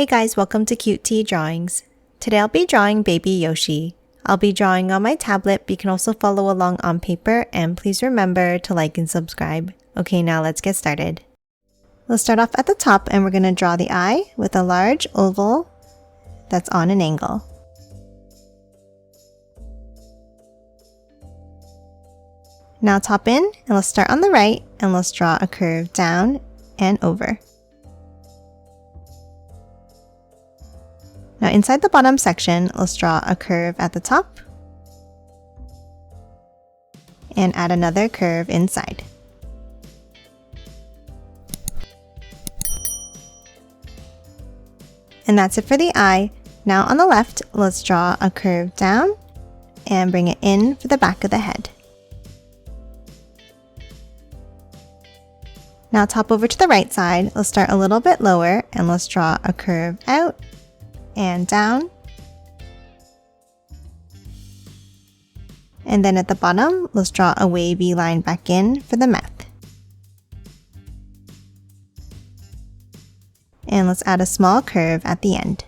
Hey guys, welcome to Cute Tea Drawings. Today I'll be drawing baby Yoshi. I'll be drawing on my tablet, but you can also follow along on paper, and please remember to like and subscribe. Okay, now let's get started. Let's start off at the top and we're going to draw the eye with a large oval that's on an angle. Now top in, and let's start on the right and let's draw a curve down and over. Now inside the bottom section, let's draw a curve at the top and add another curve inside. And that's it for the eye. Now on the left, let's draw a curve down and bring it in for the back of the head. Now top over to the right side, let's start a little bit lower and let's draw a curve out and down. And then at the bottom, let's draw a wavy line back in for the mouth. And let's add a small curve at the end.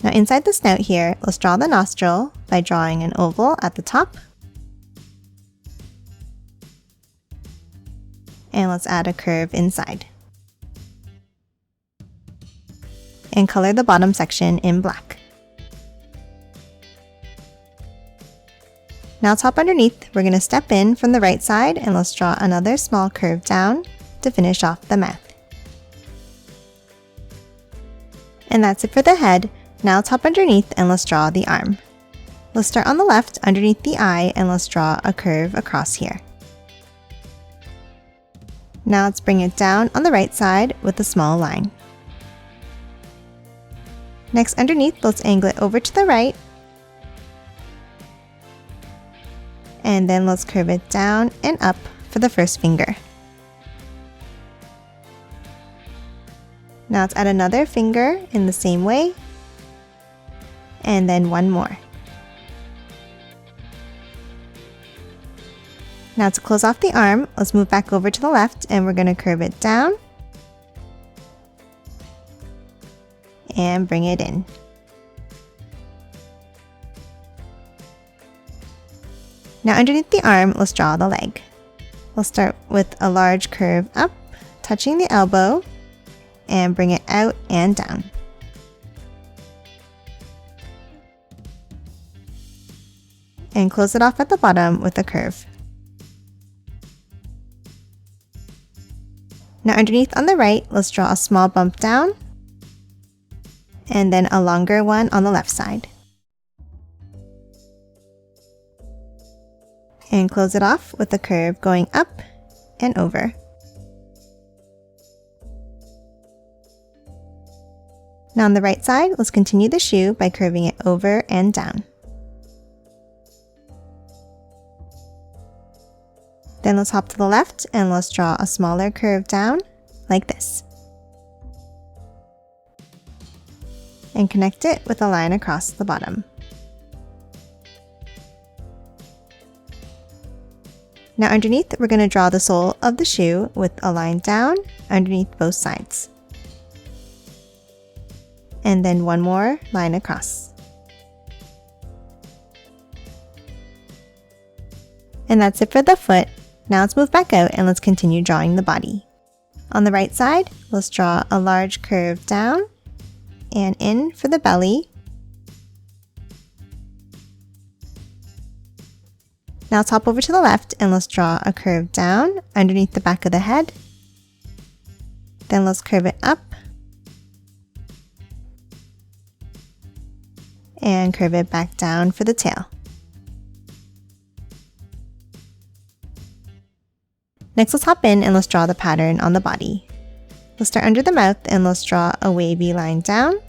Now inside the snout here, let's draw the nostril by drawing an oval at the top. And let's add a curve inside. And color the bottom section in black. Now top underneath, we're going to step in from the right side and let's draw another small curve down to finish off the mouth. And that's it for the head. Now top underneath and let's draw the arm. Let's start on the left underneath the eye and let's draw a curve across here. Now let's bring it down on the right side with a small line. Next underneath, let's angle it over to the right. And then let's curve it down and up for the first finger. Now let's add another finger in the same way. And then one more. Now to close off the arm, let's move back over to the left and we're going to curve it down and bring it in. Now underneath the arm, let's draw the leg. We'll start with a large curve up, touching the elbow, and bring it out and down. And close it off at the bottom with a curve. Now underneath on the right, let's draw a small bump down and then a longer one on the left side. And close it off with a curve going up and over. Now on the right side, let's continue the shoe by curving it over and down. Then let's hop to the left and let's draw a smaller curve down like this. And connect it with a line across the bottom. Now underneath, we're going to draw the sole of the shoe with a line down underneath both sides. And then one more line across. And that's it for the foot. Now let's move back out and let's continue drawing the body. On the right side, let's draw a large curve down and in for the belly. Now let's hop over to the left and let's draw a curve down underneath the back of the head. Then let's curve it up and curve it back down for the tail. Next, let's hop in and let's draw the pattern on the body. Let's start under the mouth and let's draw a wavy line down.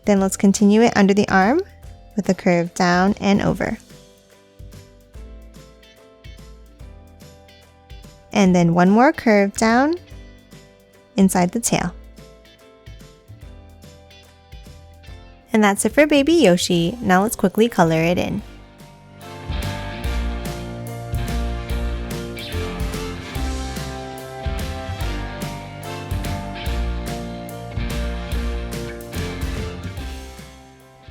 Then let's continue it under the arm with a curve down and over. And then one more curve down inside the tail. And that's it for baby Yoshi. Now let's quickly color it in.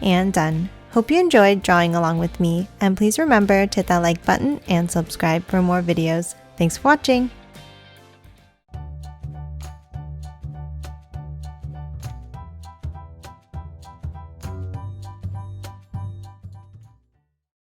And done. Hope you enjoyed drawing along with me, and please remember to hit that like button and subscribe for more videos. Thanks for watching!